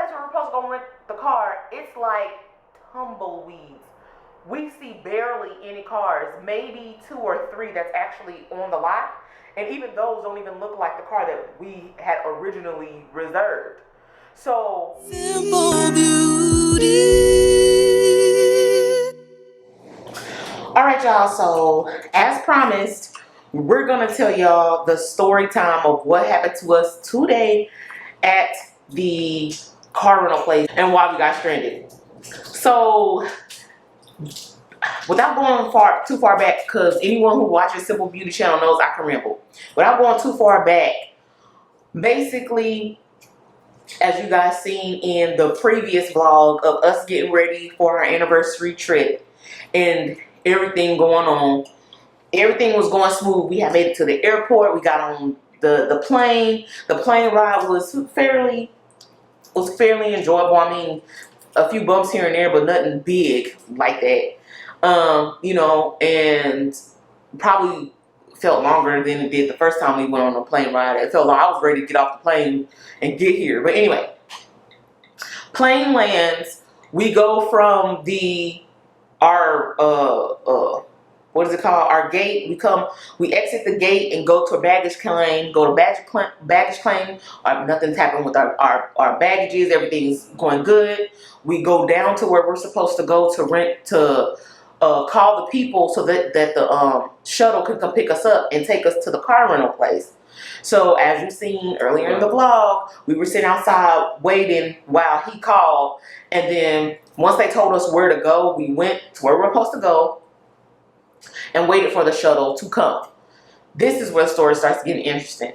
place where we're supposed to go rent the car, it's like tumbleweeds. We see barely any cars, maybe 2 or 3 that's actually on the lot. And even those don't even look like the car that we had originally reserved. So, simple beauty. All right, y'all. So, as promised, we're going to tell y'all the story time of what happened to us today at the car rental place and why we got stranded. So, without going too far back, because anyone who watches Simple Beauty Channel knows I can ramble. Without going too far back, basically, as you guys seen in the previous vlog of us getting ready for our anniversary trip and everything going on, everything was going smooth. We had made it to the airport. We got on the plane. The plane ride was fairly enjoyable. I mean, a few bumps here and there, but nothing big like that. You know, and probably felt longer than it did the first time we went on a plane ride. It felt like I was ready to get off the plane and get here. But anyway, plane lands. We go from our what is it called? Our gate. We exit the gate and go to a baggage claim. Go to baggage claim. Nothing's happened with our baggages. Everything's going good. We go down to where we're supposed to go to call the people so that the shuttle can come pick us up and take us to the car rental place. So as you've seen earlier in the vlog, we were sitting outside waiting while he called, and then once they told us where to go, we went to where we're supposed to go and waited for the shuttle to come. This is where the story starts getting interesting.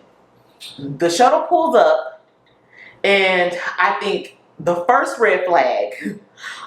The shuttle pulls up, and I think the first red flag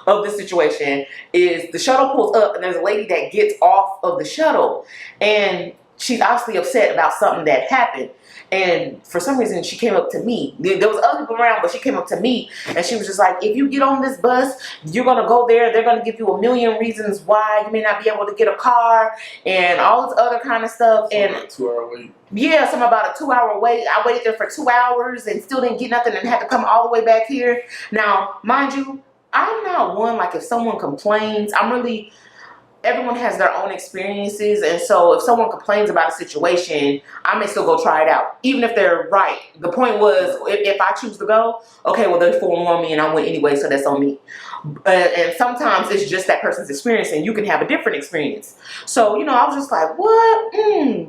of the situation is the shuttle pulls up and there's a lady that gets off of the shuttle, and she's obviously upset about something that happened. And for some reason, she came up to me. There was other people around, but she came up to me and she was just like, if you get on this bus, you're going to go there. They're going to give you a million reasons why you may not be able to get a car and all this other kind of stuff. And a 2-hour wait. Yeah, something about a 2-hour wait. I waited there for 2 hours and still didn't get nothing and had to come all the way back here. Now, mind you, I'm not one, like if someone complains, everyone has their own experiences, and so if someone complains about a situation, I may still go try it out, even if they're right. The point was, if I choose to go, okay, well, they forewarned me and I went anyway, so that's on me. And sometimes it's just that person's experience, and you can have a different experience. So, you know, I was just like, what?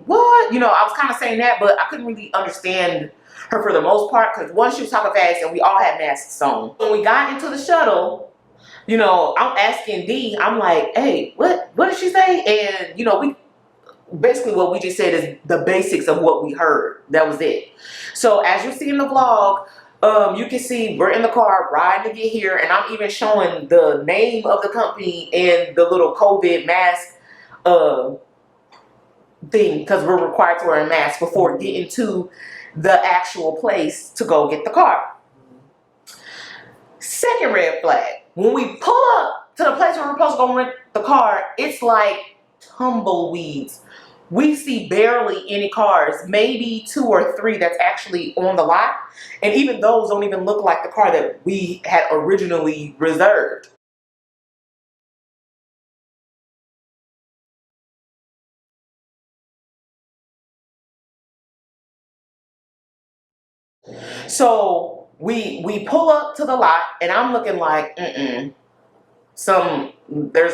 What? You know, I was kind of saying that, but I couldn't really understand her for the most part, because one, she was talking fast and we all had masks on. When we got into the shuttle, you know, I'm asking D, I'm like, hey, what did she say? And, you know, basically what we just said is the basics of what we heard. That was it. So as you see in the vlog, you can see we're in the car riding to get here, and I'm even showing the name of the company and the little COVID mask thing, because we're required to wear a mask before getting to the actual place to go get the car. Second red flag. When we pull up to the place where we're supposed to go rent the car, it's like tumbleweeds. We see barely any cars, maybe 2 or 3 that's actually on the lot. And even those don't even look like the car that we had originally reserved. So we pull up to the lot, and I'm looking like, there's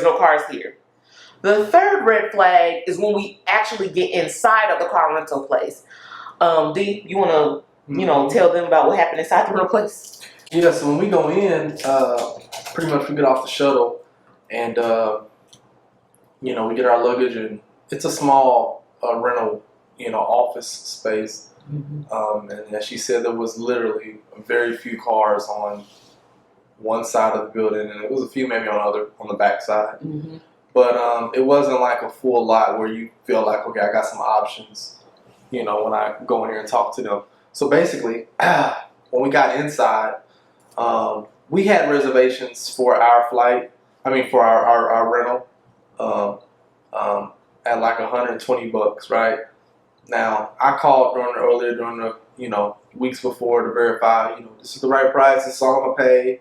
no cars here. The third red flag is when we actually get inside of the car rental place. D, you want to, you know, tell them about what happened inside the rental place? Yeah, so when we go in, pretty much we get off the shuttle, and you know, we get our luggage, and it's a small rental, you know, office space. And as she said, there was literally very few cars on one side of the building, and it was a few maybe on the back side. But it wasn't like a full lot where you feel like, okay, I got some options, you know, when I go in here and talk to them. So basically, when we got inside, we had reservations for our flight. I mean, for our rental at like $120, right? Now, I called earlier during the weeks before to verify, this is the right price, this is all I'm gonna pay,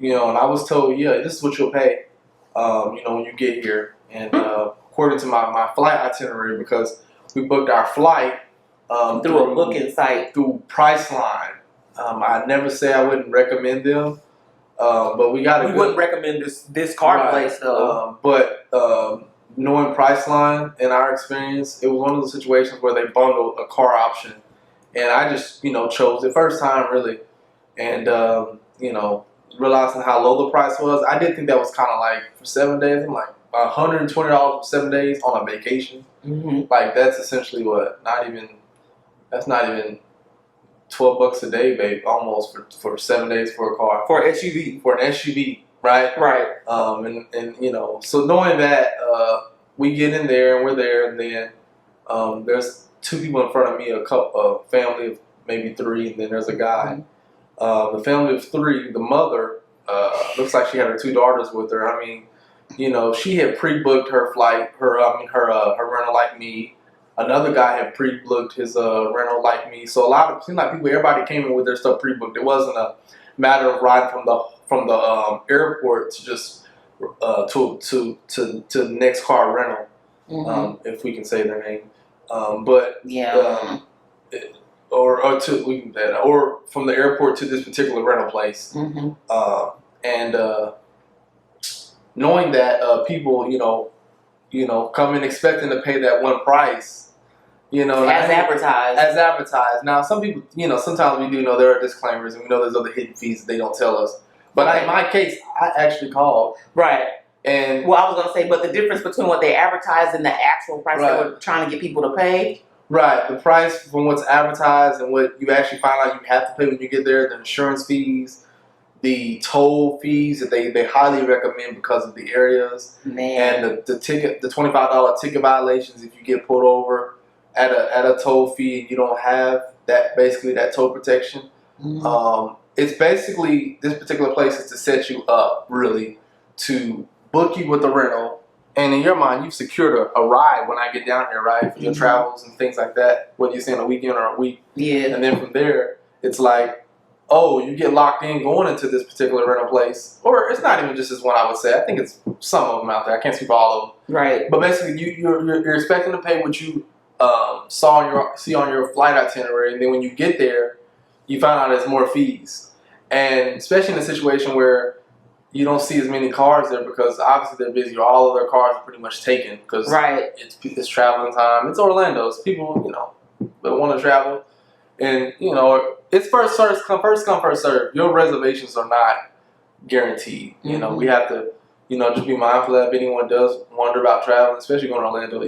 and I was told, yeah, this is what you'll pay, when you get here. And according to my flight itinerary, because we booked our flight through a booking site. Through Priceline. I never say I wouldn't recommend them, but we got We wouldn't recommend this car place though. But knowing Priceline, in our experience, it was one of those situations where they bundled a car option, and I just chose it first time really, and realizing how low the price was, I did think that was kind of like for 7 days. I'm like $120 for 7 days on a vacation. Mm-hmm. Like that's essentially what? That's not even $12 a day, babe. Almost for 7 days for a car. For an SUV, right? Right. And so knowing that, we get in there and we're there, and then there's two people in front of me, a family of maybe three, and then there's a guy. Mm-hmm. The family of three, the mother looks like she had her two daughters with her. I mean, she had pre-booked her flight, her rental like me. Another guy had pre-booked his rental like me. So seemed like everybody came in with their stuff pre-booked. It wasn't a matter of riding from the airport to just to the next car rental, mm-hmm. If we can say their name. But yeah. Or from the airport to this particular rental place, mm-hmm. And knowing that people, come in expecting to pay that one price, as advertised. Now, some people, sometimes we do know there are disclaimers, and we know there's other hidden fees that they don't tell us. But in my case, I actually called. Right. And I was gonna say, but the difference between what they advertise and the actual price they were trying to get people to pay. Right, the price from what's advertised and what you actually find out you have to pay when you get there, the insurance fees, the toll fees that they highly recommend because of the areas, man, and the $25 ticket violations if you get pulled over at a toll fee and you don't have that toll protection. Mm-hmm. It's basically, this particular place is to set you up really to book you with a rental. And in your mind, you've secured a ride when I get down here, right? For your mm-hmm. travels and things like that, whether you're staying a weekend or a week. Yeah. And then from there, it's like, oh, you get locked in going into this particular rental place. Or it's not even just this one, I would say. I think it's some of them out there. I can't speak for all of them. Right. But basically, you're expecting to pay what you see on your flight itinerary. And then when you get there, you find out there's more fees. And especially in a situation where you don't see as many cars there because obviously they're busy. All of their cars are pretty much taken because it's traveling time. It's Orlando. It's people, that want to travel. And, it's first come, first serve. Your reservations are not guaranteed. Mm-hmm. We have to, just be mindful that if anyone does wonder about traveling, especially going to Orlando,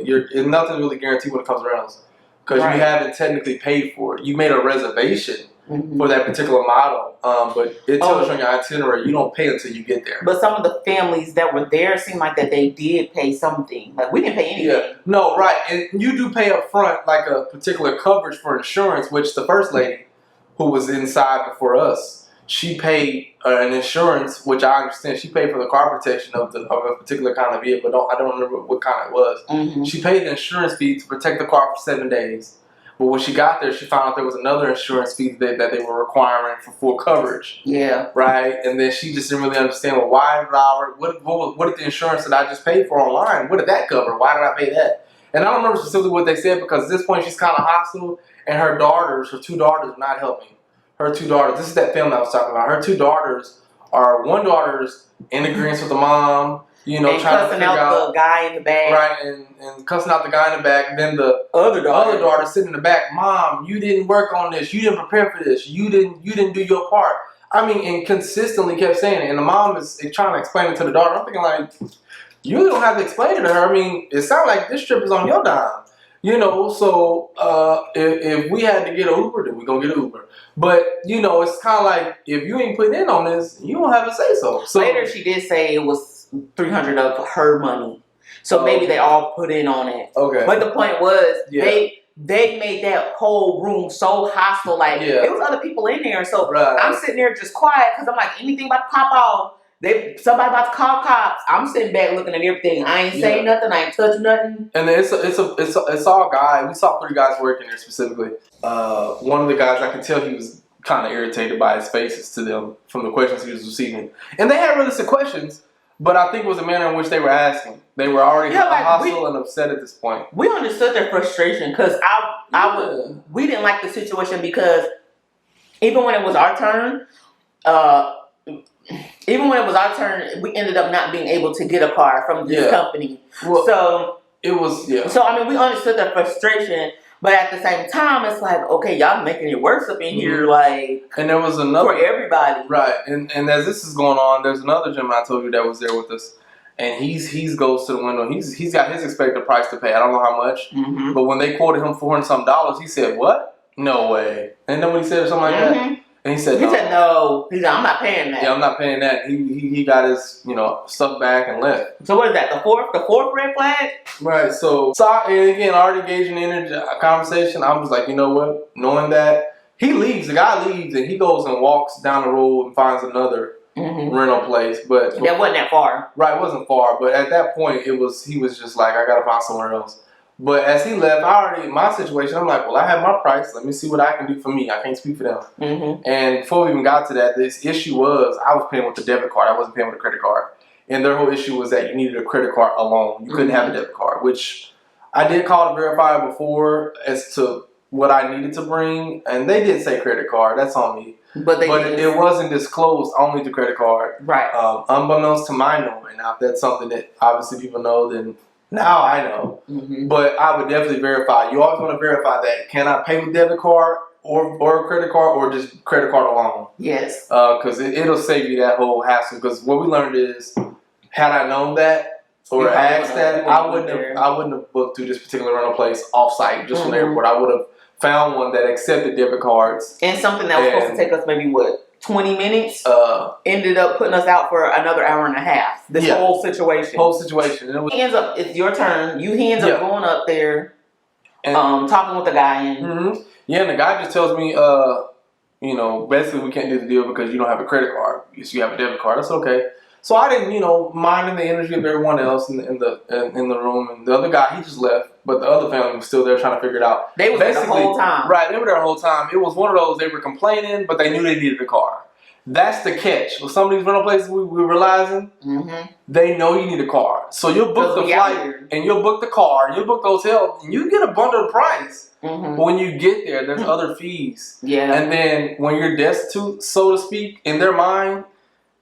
nothing's really guaranteed when it comes to rentals because you haven't technically paid for it. You made a reservation. Mm-hmm. For that particular model, but it tells you on your itinerary you don't pay until you get there. But some of the families that were there seemed like that they did pay something. Like we didn't pay anything. Yeah. No, right, and you do pay up front like a particular coverage for insurance, which the first lady who was inside before us, she paid an insurance, which I understand she paid for the car protection of a particular kind of vehicle. I don't remember what kind it was. Mm-hmm. She paid the insurance fee to protect the car for 7 days. But when she got there, she found out there was another insurance fee that they were requiring for full coverage. Yeah. Right? And then she just didn't really understand, well, what did the insurance that I just paid for online, what did that cover? Why did I pay that? And I don't remember specifically what they said because at this point she's kind of hostile and her two daughters are not helping. Her two daughters, this is that film I was talking about. Her two daughters one daughter's in agreement with the mom, and trying cussing to figure out the guy in the back. Right, and cussing out the guy in the back. Then the other daughter sitting in the back. Mom, you didn't work on this. You didn't prepare for this. You didn't do your part. I mean, and consistently kept saying it. And the mom is trying to explain it to the daughter. I'm thinking like, you don't have to explain it to her. I mean, it sounds like this trip is on your dime. So if we had to get an Uber, then we're going to get an Uber. But, it's kind of like, if you ain't putting in on this, you don't have to say so. Later, she did say it was $300 of her money. So maybe they all put in on it. Okay. But the point was, they made that whole room so hostile. Like, there was other people in there. So I'm sitting there just quiet because I'm like, anything about to pop off. somebody about to call cops. I'm sitting back looking at everything. I ain't saying nothing. I ain't touching nothing. And it's all guys. We saw 3 guys working there specifically. One of the guys, I could tell he was kind of irritated by his faces to them from the questions he was receiving, and they had realistic questions. But I think it was the manner in which they were asking. They were already hostile and upset at this point. We understood their frustration because we didn't like the situation because even when it was our turn, we ended up not being able to get a car from this company. Well, so it was So I mean, we understood their frustration, but at the same time, it's like, okay, y'all making it worse up in here, like. And there was another for everybody, right? And as this is going on, there's another gentleman I told you that was there with us, and he's goes to the window. He's got his expected price to pay. I don't know how much, but when they quoted him $400 some, he said, "What? No way!" And then when he said something like that. And he said, no. He said, I'm not paying that. Yeah, I'm not paying that. He got his, stuff back and left. So what is that, the fourth red flag? Right, so and again, already engaging in a conversation, I was like, you know what? Knowing that, the guy leaves, and he goes and walks down the road and finds another rental place. But that wasn't that far. Right, it wasn't far. But at that point, he was just like, I got to find somewhere else. But as he left, in my situation, I'm like, well, I have my price. Let me see what I can do for me. I can't speak for them. And before we even got to that, this issue was I was paying with a debit card. I wasn't paying with a credit card. And their whole issue was that you needed a credit card alone. You couldn't have a debit card, which I did call to verify before as to what I needed to bring. And they did say credit card. That's on me. But it wasn't disclosed only to credit card. Right. Unbeknownst to my knowing. Now, if that's something that obviously people know, then... Now I know, but I would definitely verify. You always want to verify that. Can I pay with debit card or a credit card or just credit card alone? Yes. Because it'll save you that whole hassle. Because what we learned is, had I known that or asked that, I wouldn't have booked through this particular rental place off-site just from the airport. I would have found one that accepted debit cards. And something that was supposed to take us maybe 20 minutes, ended up putting us out for another hour and a half. This whole situation. And It's your turn. He ends up going up there, and, talking with the guy. And yeah, and the guy just tells me, basically we can't do the deal because you don't have a credit card. You have a debit card. That's okay. So I didn't, minding the energy of everyone else in the room. And the other guy, he just left. But the other family was still there trying to figure it out. They were there the whole time. Right, they were there the whole time. It was one of those, they were complaining, but they knew they needed a car. That's the catch. With some of these rental places we're realizing, they know you need a car. So you'll book the flight, and you'll book the car, and you'll book the hotel, and you get a bundled price. But when you get there, there's other fees. Yeah. And then when you're destitute, so to speak, in their mind,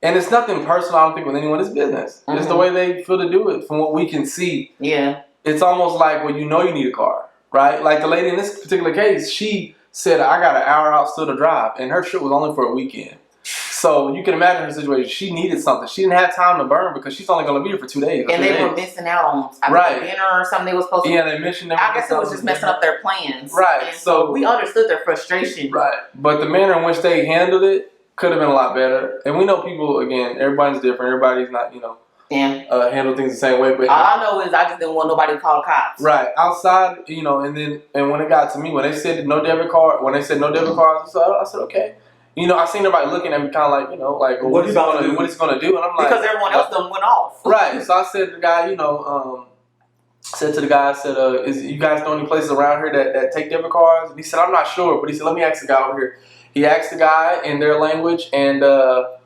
and it's nothing personal, I don't think, with anyone, it's business. It's the way they feel to do it, from what we can see. Yeah. It's almost like, well, you need a car, right? Like the lady in this particular case, she said, I got an hour out still to drive, and her trip was only for a weekend. So you can imagine her situation. She needed something. She didn't have time to burn because she's only going to be here for 2 days. And they were missing out on dinner or something they were supposed to. Yeah, they mentioned. I guess it was just messing up their plans. Right. And so we understood their frustration. Right. But the manner in which they handled it could have been a lot better. And we know people, again, everybody's different. Everybody's not, handle things the same way. But all I know is I just didn't want nobody to call the cops. Right. Outside, and when it got to me, when they said no debit cards, I said okay. I seen everybody looking at me kind of like, well, what he's going to do? What he's going to do? And I'm like, because everyone else done went off. Right. So I said to the guy, you guys know any places around here that take debit cards? And he said, I'm not sure, but he said, let me ask the guy over here. He asked the guy in their language, and the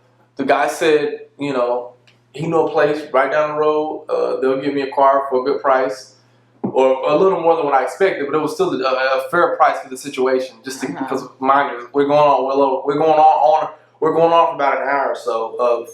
guy said, he knew a place right down the road. They'll give me a car for a good price, or a little more than what I expected, but it was still a fair price for the situation. Just because, mind you, we're going on for about an hour or so of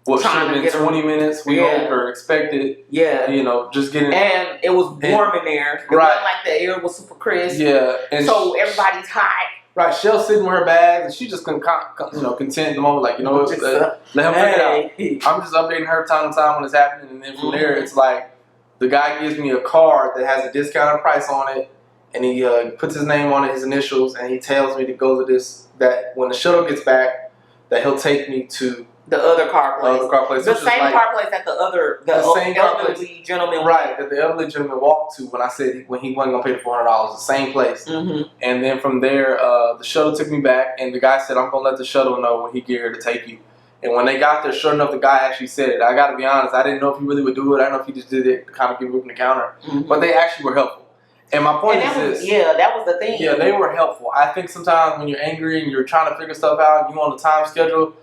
what should have been 20 minutes. We hoped or expected. Yeah, just getting. And it was warm in there. It wasn't like the air was super crisp. Yeah, and so everybody's hot. Right, Shell's sitting with her bags, and she just content in the moment, like, let him figure it out. I'm just updating her time to time when it's happening, and then from there, it's like, the guy gives me a card that has a discounted price on it, and he puts his name on it, his initials, and he tells me to go to that when the shuttle gets back, that he'll take me to the other car place. The same car place that the elderly gentleman. Right, that the elderly gentleman walked to when he wasn't going to pay the $400, the same place. And then from there, the shuttle took me back, and the guy said, I'm going to let the shuttle know when he get here to take you. And when they got there, sure enough, the guy actually said it. I got to be honest, I didn't know if he really would do it. I don't know if he just did it to kind of get moving the counter. But they actually were helpful. And my point is this. Yeah, that was the thing. Yeah, they were helpful. I think sometimes when you're angry and you're trying to figure stuff out, and you're on a time schedule,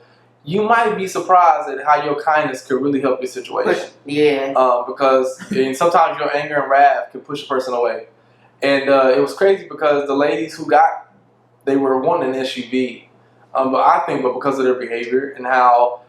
you might be surprised at how your kindness could really help your situation. Yeah. Because sometimes your anger and wrath can push a person away. And it was crazy because the ladies who they were wanting an SUV. But because of their behavior and how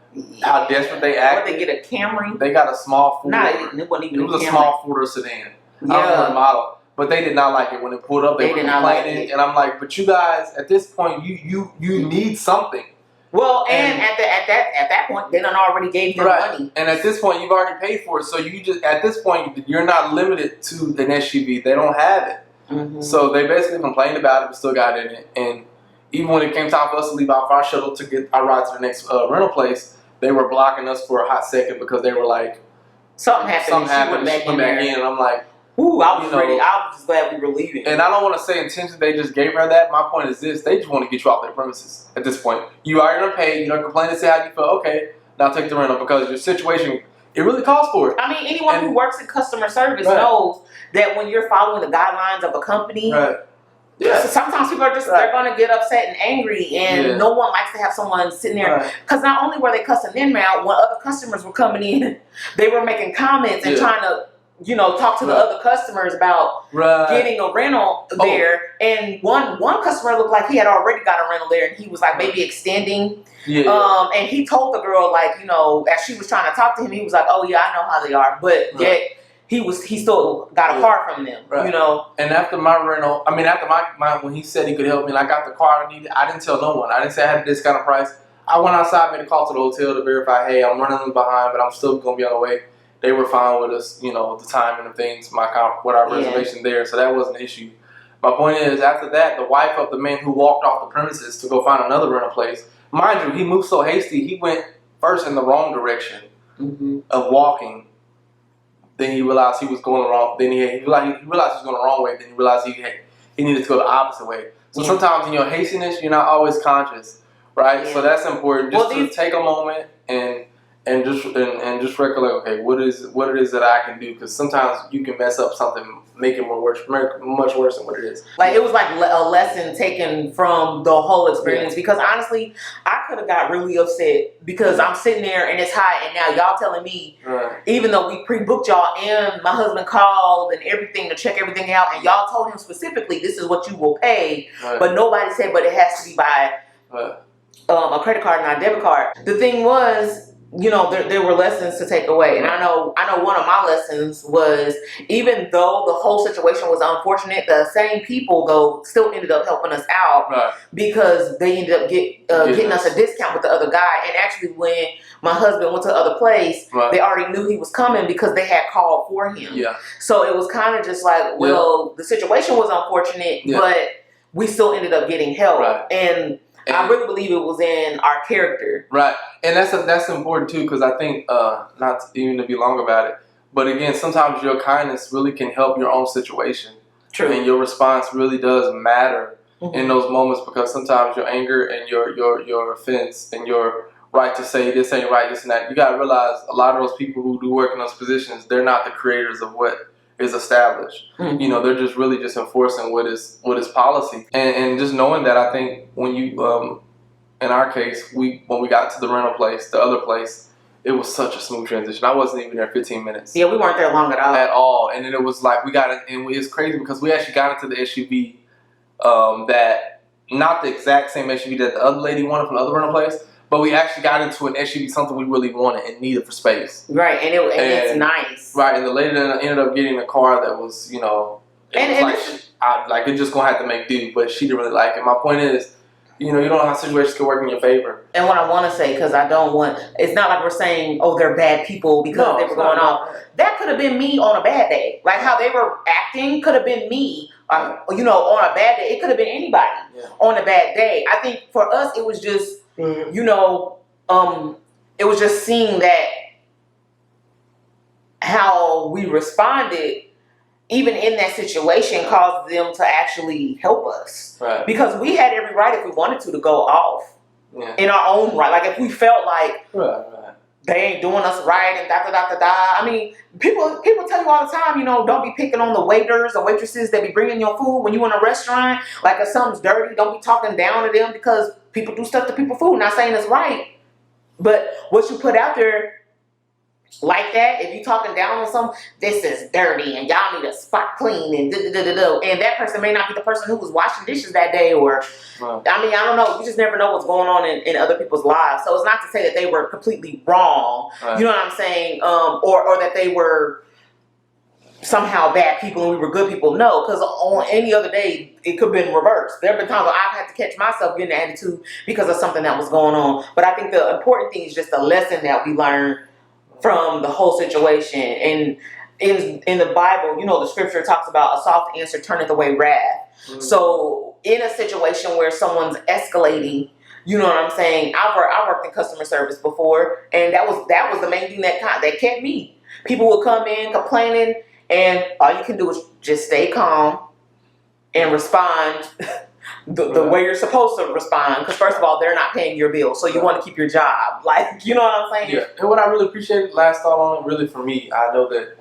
desperate they acted. What, they get a Camry? They got a small Ford. It wasn't even It was a a small Ford sedan. Yeah. I don't know the model. But they did not like it when it pulled up. They were complaining. And I'm like, but you guys, at this point, you need something. Well, and at that point, they done already gave them money. And at this point, you've already paid for it. So at this point, you're not limited to an SUV. They don't have it. So they basically complained about it, but still got in it. And even when it came time for us to leave off our shuttle to get our ride to the next rental place, they were blocking us for a hot second because they were like, something happened. She went back in. And I'm like, ooh, I was ready. I was just glad we were leaving. And I don't want to say intentionally they just gave her that. My point is this: they just want to get you off their premises at this point. You are going to pay. You don't complain and say how you feel. Okay, now take the rental because your situation, it really calls for it. I mean, anyone who works in customer service knows that when you're following the guidelines of a company, so sometimes people are just they're going to get upset and angry, and no one likes to have someone sitting there. Because not only were they cussing them out, when other customers were coming in, they were making comments and trying to, talk to the other customers about getting a rental there. And one customer looked like he had already got a rental there, and he was like maybe extending. And he told the girl, like, as she was trying to talk to him, he was like, "Oh yeah, I know how they are," but yet he still got a car from them. And after my rental, after my when he said he could help me, and I got the car I needed, I didn't tell no one. I didn't say I had this kind of price. I went outside, made a call to the hotel to verify, hey, I'm running behind, but I'm still gonna be on the way. They were fine with us, the timing of things, with our reservation there, so that wasn't an issue. My point is, after that, the wife of the man who walked off the premises to go find another rental place, mind you, he moved so hasty, he went first in the wrong direction of walking. Then he realized he was going the wrong. Then he realized he was going the wrong way. Then he realized he needed to go the opposite way. So sometimes in your hastiness, you're not always conscious, right? So that's important. Just to take a moment and just recollect, okay, what it is that I can do, because sometimes you can mess up something, make it much worse than what it is. Like, it was like a lesson taken from the whole experience, because honestly, I could have got really upset because I'm sitting there and it's hot, and now y'all telling me, even though we pre-booked y'all and my husband called and everything to check everything out, and y'all told him specifically this is what you will pay, but nobody said, but it has to be by a credit card, not a debit card. The thing was, there were lessons to take away. And I know one of my lessons was, even though the whole situation was unfortunate, the same people, though, still ended up helping us out because they ended up getting us a discount with the other guy. And actually, when my husband went to the other place, they already knew he was coming because they had called for him. So it was kind of just like, well, the situation was unfortunate, but we still ended up getting help. And I really believe it was in our character. And that's important too, because I think, not even to be long about it, but again, sometimes your kindness really can help your own situation. And your response really does matter in those moments, because sometimes your anger and your offense and your right to say this ain't right, this and that, you gotta realize a lot of those people who do work in those positions, they're not the creators of what is established. They're just really just enforcing what is policy. And just knowing that, I think when you in our case, when we got to the rental place, the other place, it was such a smooth transition. I wasn't even there 15 minutes. Yeah, we weren't there long at all. At all. And then it was like, it's crazy because we actually got into the SUV that, not the exact same SUV that the other lady wanted from the other rental place, but we actually got into an SUV, something we really wanted and needed for space. And it's nice. And the lady ended up getting a car that was, it just gonna have to make do, but she didn't really like it. My point is, you don't know how situations can work in your favor. And what I want to say, because it's not like we're saying, oh, they're bad people because they were going off. That could have been me on a bad day. Like how they were acting could have been me, on a bad day. It could have been anybody on a bad day. I think for us, it was just, it was just seeing that how we responded, even in that situation, caused them to actually help us. Because we had every right, if we wanted to go off. in our own right. Like if we felt like Right. they ain't doing us right and da da da da da. I mean, people tell you all the time, don't be picking on the waiters or waitresses that be bringing your food when you in a restaurant. Like if something's dirty, don't be talking down to them because people do stuff to people's food. Not saying it's right, but what you put out there like that, if you talking down on something, this is dirty and y'all need a spot clean and and that person may not be the person who was washing dishes that day, or I mean, I don't know. You just never know what's going on in other people's lives. So it's not to say that they were completely wrong. You know what I'm saying? Or that they were somehow bad people and we were good people. No, because on any other day it could have been reversed. There have been times where I've had to catch myself getting an attitude because of something that was going on. But I think the important thing is just the lesson that we learn from the whole situation. And in the Bible, the scripture talks about a soft answer turneth away wrath. So in a situation where someone's escalating, you know what I'm saying? I worked in customer service before, and that was the main thing that kept me. People would come in complaining, and all you can do is just stay calm and respond the way you're supposed to respond. Because first of all, they're not paying your bill, so you want to keep your job. Like, you know what I'm saying? Yeah. And what I really appreciated, last thought on it, really for me, I know that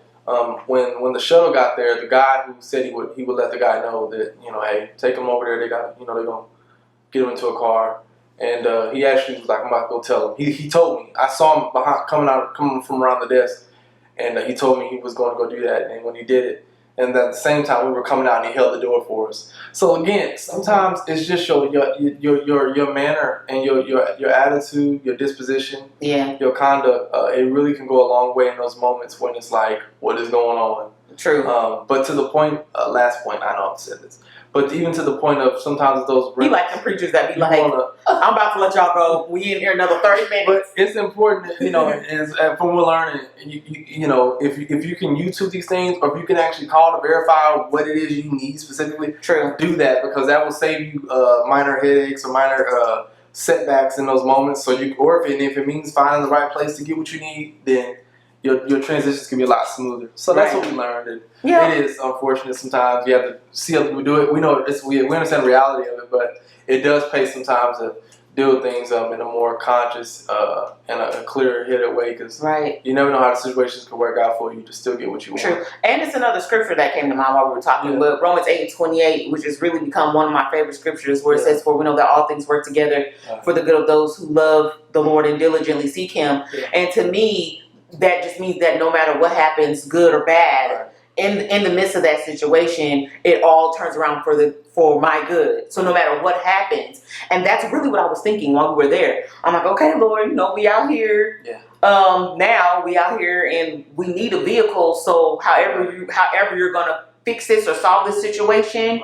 when the shuttle got there, the guy who said he would let the guy know that, hey, take him over there. They got, they're gonna get him into a car. And he actually was like, I'm about to go tell him. He told me. I saw him coming from around the desk, and he told me he was going to go do that. And when he did it, and at the same time we were coming out, and he held the door for us. So again, sometimes it's just your manner and your attitude, your disposition, your conduct. It really can go a long way in those moments when it's like, what is going on? True. But to the point, last point, I know I've said this, but even to the point of sometimes those... Be like the preachers that be like, I'm about to let y'all go. We in here another 30 minutes. But it's important, from what we're learning, if you can YouTube these things, or if you can actually call to verify what it is you need specifically, True. Do that, because that will save you minor headaches or minor setbacks in those moments. So if it means finding the right place to get what you need, then your transitions can be a lot smoother. So that's what we learned. And it is unfortunate sometimes. You have to see other people do it. We know we understand the reality of it, but it does pay sometimes to deal with things in a more conscious and a clear-headed way, because you never know how the situations can work out for you to still get what you want. True. And it's another scripture that came to mind while we were talking, but Romans 8:28, which has really become one of my favorite scriptures, where it says, for we know that all things work together for the good of those who love the Lord and diligently seek Him. And to me, that just means that no matter what happens, good or bad, in the midst of that situation, it all turns around for my good. So no matter what happens, and that's really what I was thinking while we were there. I'm like, okay, Lord, we out here. Now we out here and we need a vehicle. So however you're gonna fix this or solve this situation,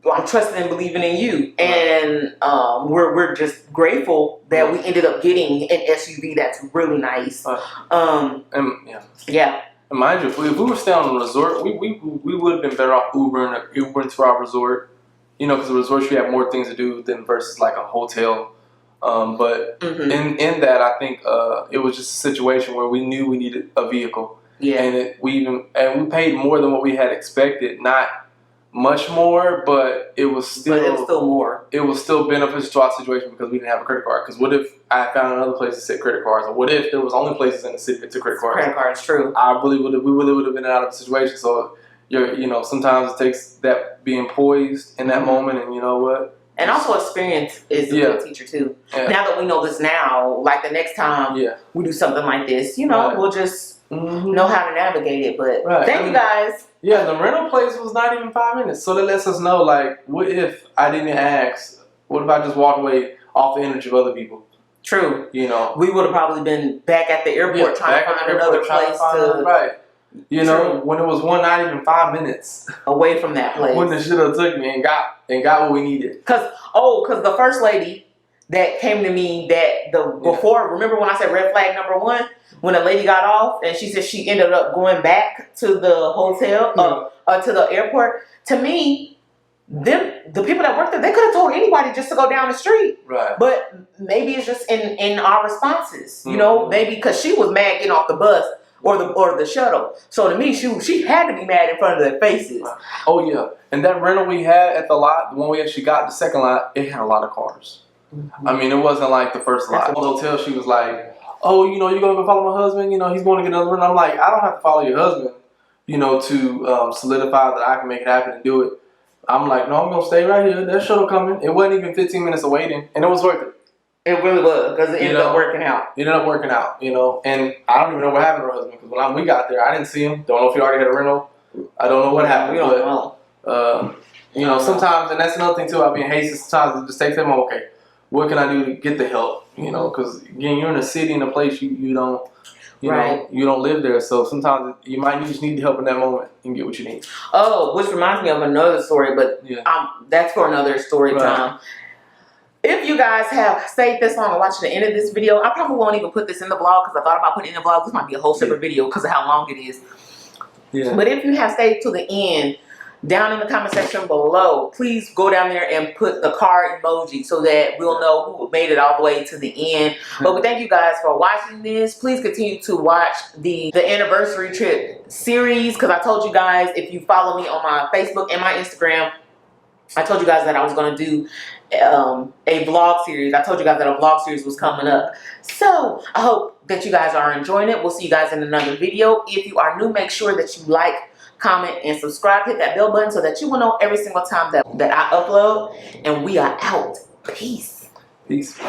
I'm trusting and believing in you, and we're just grateful that we ended up getting an SUV that's really nice. And mind you, if we were staying on a resort, we would have been better off Ubering to our resort, because the resorts you have more things to do than versus like a hotel. But in that, I think it was just a situation where we knew we needed a vehicle, and we paid more than what we had expected. Not much more, but it was still more. It was still beneficial to our situation because we didn't have a credit card. Because what if I found another place to set credit cards, or what if there was only places in the city that took credit cards? Credit cards, true. We really would have been out of the situation. So sometimes it takes that being poised in that moment, and you know what? And also experience is a good teacher too. Now that we know this now, like the next time we do something like this, we'll just know how to navigate it. But thank you guys. Yeah, the rental place was not even 5 minutes. So that lets us know, like, what if I didn't ask? What if I just walked away off the energy of other people? True. We would have probably been back at the airport trying to find another place to... Right. When it was not even 5 minutes away from that place. When the shit have took me and got what we needed. Cause the first lady that came to me before, remember when I said red flag number 1? When a lady got off and she said she ended up going back to the hotel, to the airport. To me, the people that worked there, they could have told anybody just to go down the street. Right. But maybe it's just in our responses, maybe because she was mad getting off the bus. or the shuttle. So to me, she had to be mad in front of their faces. Oh yeah, and that rental we had at the lot, the one we actually got, the second lot, it had a lot of cars. I mean, it wasn't like the first lot. The hotel, she was like, "Oh, you know, you're gonna go follow my husband. You know, he's going to get another rental." I'm like, I don't have to follow your husband, you know, to solidify that I can make it happen and do it. I'm like, no, I'm gonna stay right here. That shuttle coming. It wasn't even 15 minutes of waiting, and it was worth it. It really was, because it ended up working out. It ended up working out, you know. And I don't even know what happened to her husband, because when we got there, I didn't see him. Don't know if he already had a rental. I don't know what happened. We don't know. You know, sometimes, and that's another thing too. I've been hasty. Sometimes it just takes them. Okay, what can I do to get the help? You know, because again, you're in a city, in a place you don't. You know, you don't live there, so sometimes you might just need help in that moment and get what you need. Oh, which reminds me of another story, but that's for another story time. If you guys have stayed this long and watched the end of this video, I probably won't even put this in the vlog, because I thought about putting it in the vlog. This might be a whole separate video because of how long it is. Yeah. But if you have stayed to the end, down in the comment section below, please go down there and put the car emoji so that we'll know who made it all the way to the end. But we thank you guys for watching this. Please continue to watch the anniversary trip series, because I told you guys, if you follow me on my Facebook and my Instagram, I told you guys that I was going to do a vlog series. I told you guys that a vlog series was coming up. So I hope that you guys are enjoying it. We'll see you guys in another video. If you are new, make sure that you like, comment, and subscribe. Hit that bell button so that you will know every single time that I upload. And we are out. Peace. Peace.